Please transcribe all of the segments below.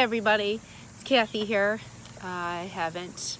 everybody, it's Kathy here. I haven't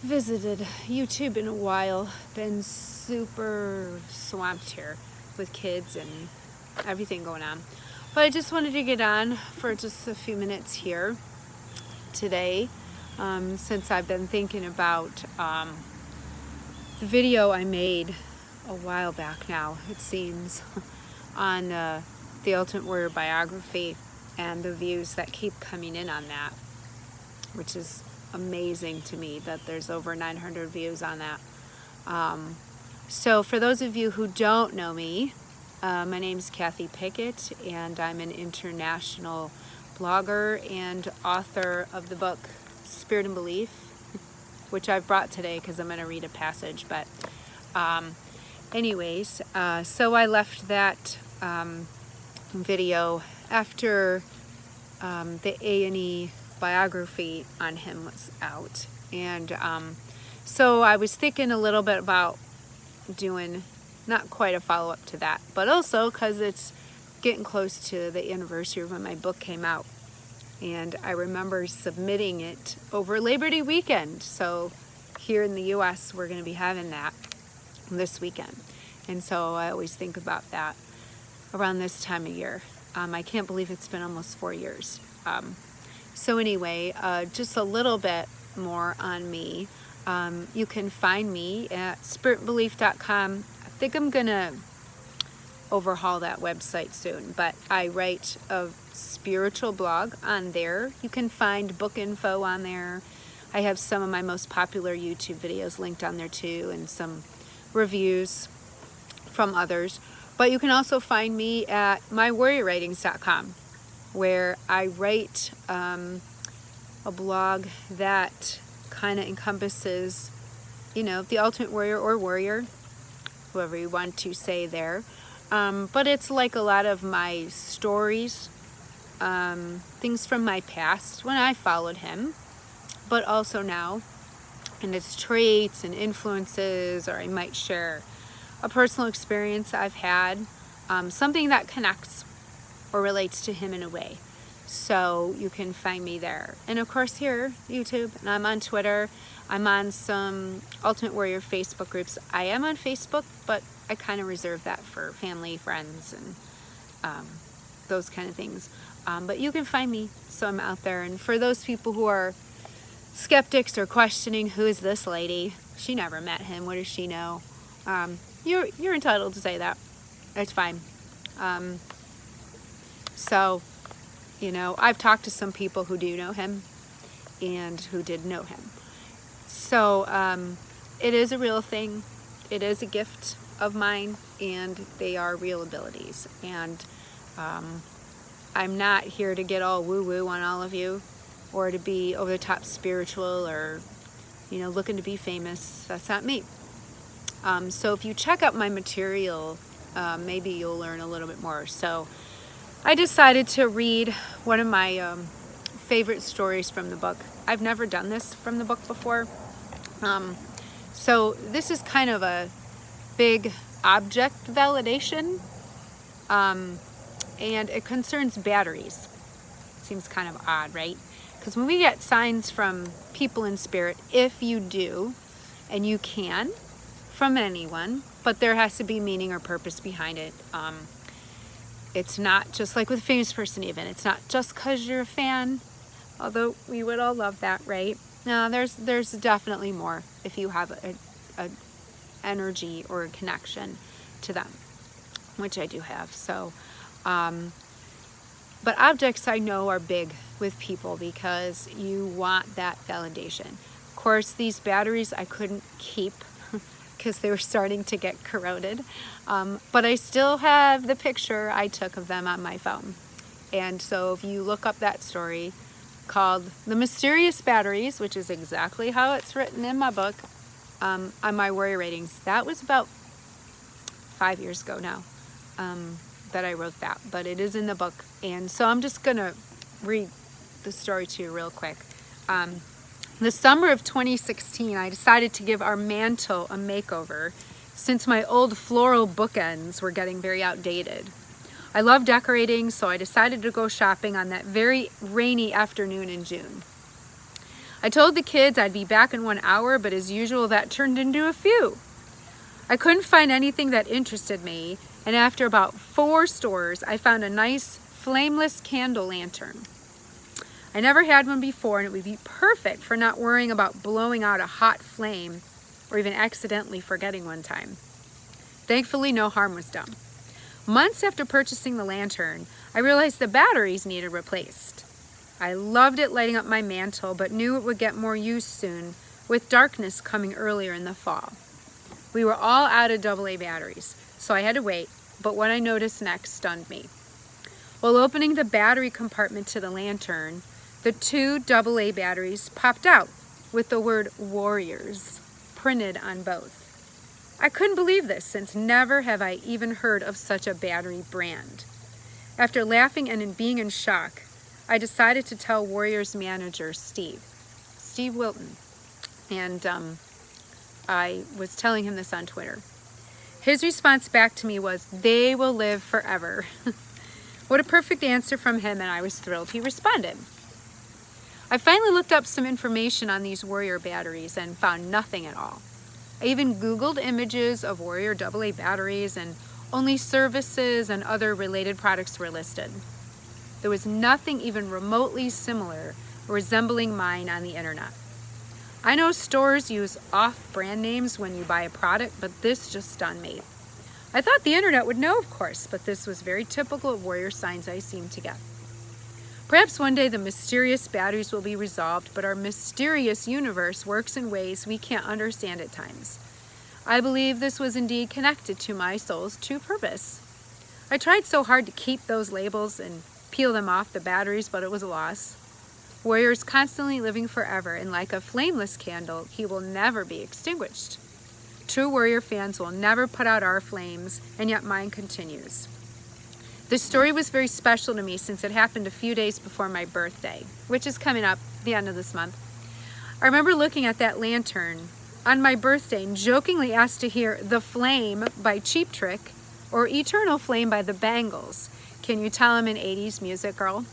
visited YouTube in a while. Been super swamped here with kids and everything going on. But I just wanted to get on for just a few minutes here today, since I've been thinking about the video I made a while back now, it seems, on the Ultimate Warrior biography and the views that keep coming in on that, which is amazing to me that there's over 900 views on that. So for those of you who don't know me, my name is Kathy Pickett, and I'm an international blogger and author of the book Spirit and Belief, which I've brought today because I'm going to read a passage. But anyways, so I left that video after the A&E biography on him was out, and so I was thinking a little bit about doing not quite a follow-up to that, but also because it's getting close to the anniversary of when my book came out, and I remember submitting it over Labor Day weekend. So here in the US we're going to be having that this weekend, and so I always think about that around this time of year. I can't believe it's been almost 4 years. So anyway, just a little bit more on me. You can find me at spiritbelief.com. I think I'm gonna overhaul that website soon, but I write a spiritual blog on there. You can find book info on there. I have some of my most popular YouTube videos linked on there too, and some reviews from others. But you can also find me at mywarriorwritings.com, where I write a blog that kind of encompasses, the Ultimate Warrior or Warrior, whoever you want to say there. But it's like a lot of my stories, things from my past when I followed him, but also now, and its traits and influences, or I might share a personal experience I've had, something that connects or relates to him in a way. So you can find me there. And of course here, YouTube, and I'm on Twitter. I'm on some Ultimate Warrior Facebook groups. I am on Facebook, but I kind of reserve that for family, friends, and those kind of things. But you can find me, so I'm out there. And for those people who are skeptics or questioning, who is this lady? She never met him. What does she know? You're entitled to say that. It's fine. So, I've talked to some people who do know him and who did know him. So, it is a real thing. It is a gift of mine, and they are real abilities. And I'm not here to get all woo-woo on all of you, or to be over-the-top spiritual, or, looking to be famous. That's not me. So if you check out my material, maybe you'll learn a little bit more. So I decided to read one of my favorite stories from the book. I've never done this from the book before. So this is kind of a big object validation, and it concerns batteries. Seems kind of odd, right? Because when we get signs from people in spirit, if you do, and you can, from anyone, but there has to be meaning or purpose behind it. It's not just like with a famous person even. It's not just because you're a fan, although we would all love that, right? No, there's definitely more if you have a energy or a connection to them, which I do have. So, but objects I know are big with people because you want that validation. Of course, these batteries I couldn't keep because they were starting to get corroded. But I still have the picture I took of them on my phone. And so if you look up that story called The Mysterious Batteries, which is exactly how it's written in my book, on my Warrior Writings, that was about 5 years ago now that I wrote that, but it is in the book. And so I'm just gonna read the story to you real quick. The summer of 2016, I decided to give our mantle a makeover since my old floral bookends were getting very outdated. I love decorating, so I decided to go shopping on that very rainy afternoon in June. I told the kids I'd be back in 1 hour, but as usual, that turned into a few. I couldn't find anything that interested me, and after about 4 stores, I found a nice flameless candle lantern. I never had one before, and it would be perfect for not worrying about blowing out a hot flame or even accidentally forgetting one time. Thankfully, no harm was done. Months after purchasing the lantern, I realized the batteries needed replaced. I loved it lighting up my mantle, but knew it would get more use soon, with darkness coming earlier in the fall. We were all out of AA batteries, so I had to wait, but what I noticed next stunned me. While opening the battery compartment to the lantern, the 2 AA batteries popped out with the word Warriors printed on both. I couldn't believe this, since never have I even heard of such a battery brand. After laughing and being in shock, I decided to tell Warriors manager Steve Wilton, and I was telling him this on Twitter. His response back to me was, "They will live forever." What a perfect answer from him, and I was thrilled he responded. I finally looked up some information on these Warrior batteries and found nothing at all. I even Googled images of Warrior AA batteries, and only services and other related products were listed. There was nothing even remotely similar or resembling mine on the internet. I know stores use off-brand names when you buy a product, but this just stunned me. I thought the internet would know, of course, but this was very typical of Warrior signs I seem to get. Perhaps one day the mysterious batteries will be resolved, but our mysterious universe works in ways we can't understand at times. I believe this was indeed connected to my soul's true purpose. I tried so hard to keep those labels and peel them off the batteries, but it was a loss. Warrior is constantly living forever, and like a flameless candle, he will never be extinguished. True Warrior fans will never put out our flames, and yet mine continues. This story was very special to me since it happened a few days before my birthday, which is coming up the end of this month. I remember looking at that lantern on my birthday and jokingly asked to hear The Flame by Cheap Trick or Eternal Flame by the Bangles. Can you tell I'm an 80s music girl?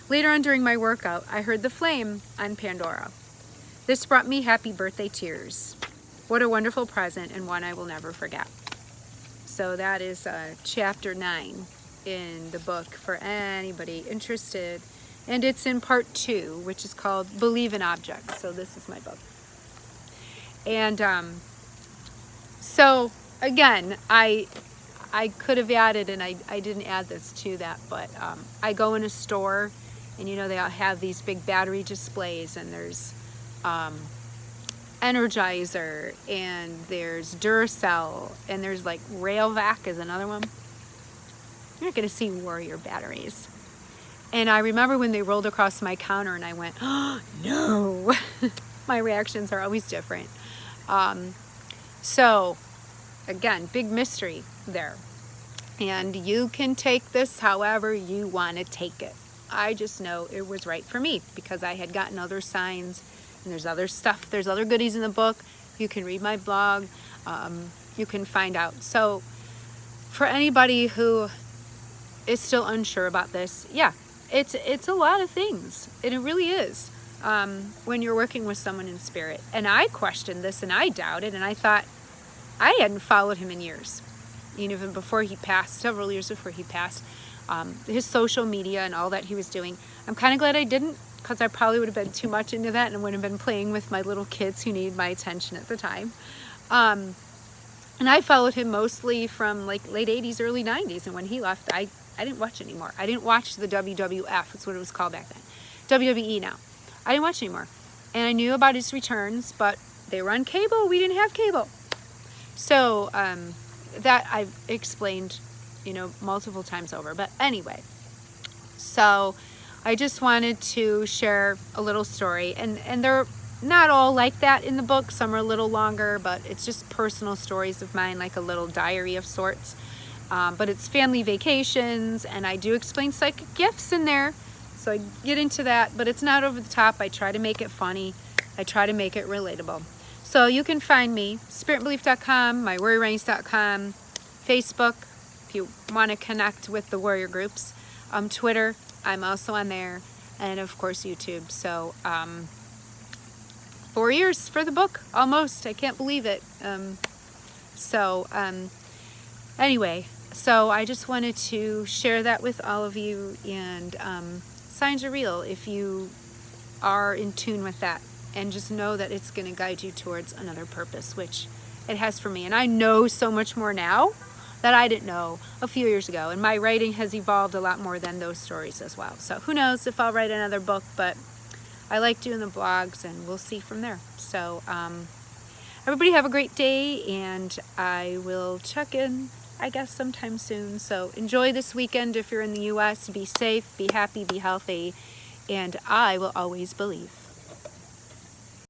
Later on during my workout, I heard The Flame on Pandora. This brought me happy birthday tears. What a wonderful present, and one I will never forget. So that is chapter 9 in the book for anybody interested. And it's in part 2, which is called Believe in Objects. So this is my book. And so again, I could have added, and I didn't add this to that, but I go in a store, and you know, they all have these big battery displays, and there's Energizer, and there's Duracell, and there's like Rayovac is another one. You're not gonna see Warrior batteries. And I remember when they rolled across my counter and I went, "Oh, no." My reactions are always different. So again, big mystery there. And you can take this however you want to take it. I just know it was right for me because I had gotten other signs, and there's other stuff, there's other goodies in the book. You can read my blog, you can find out. So for anybody who is still unsure about this, yeah, it's a lot of things, and it really is, when you're working with someone in spirit. And I questioned this, and I doubted, and I thought I hadn't followed him in years, even before he passed, several years before he passed, his social media and all that he was doing. I'm kind of glad I didn't, because I probably would have been too much into that and would have been playing with my little kids who needed my attention at the time. And I followed him mostly from like late 80s, early 90s, and when he left, I didn't watch anymore. I didn't watch the WWF, that's what it was called back then. WWE now. I didn't watch anymore. And I knew about his returns, but they were on cable. We didn't have cable. So that I've explained, multiple times over. But anyway, so I just wanted to share a little story. And they're not all like that in the book. Some are a little longer, but it's just personal stories of mine, like a little diary of sorts. But it's family vacations, and I do explain psychic gifts in there. So I get into that, but it's not over the top. I try to make it funny. I try to make it relatable. So you can find me, spiritbelief.com, myworrywritings.com, Facebook, if you want to connect with the warrior groups. Twitter, I'm also on there, and of course YouTube. So 4 years for the book, almost. I can't believe it. Anyway, so I just wanted to share that with all of you, and signs are real if you are in tune with that, and just know that it's going to guide you towards another purpose, which it has for me. And I know so much more now that I didn't know a few years ago, and my writing has evolved a lot more than those stories as well. So who knows if I'll write another book, but I like doing the blogs, and we'll see from there. So everybody have a great day, and I will check in, I guess, sometime soon. So enjoy this weekend if you're in the US. Be safe, be happy, be healthy, and I will always believe.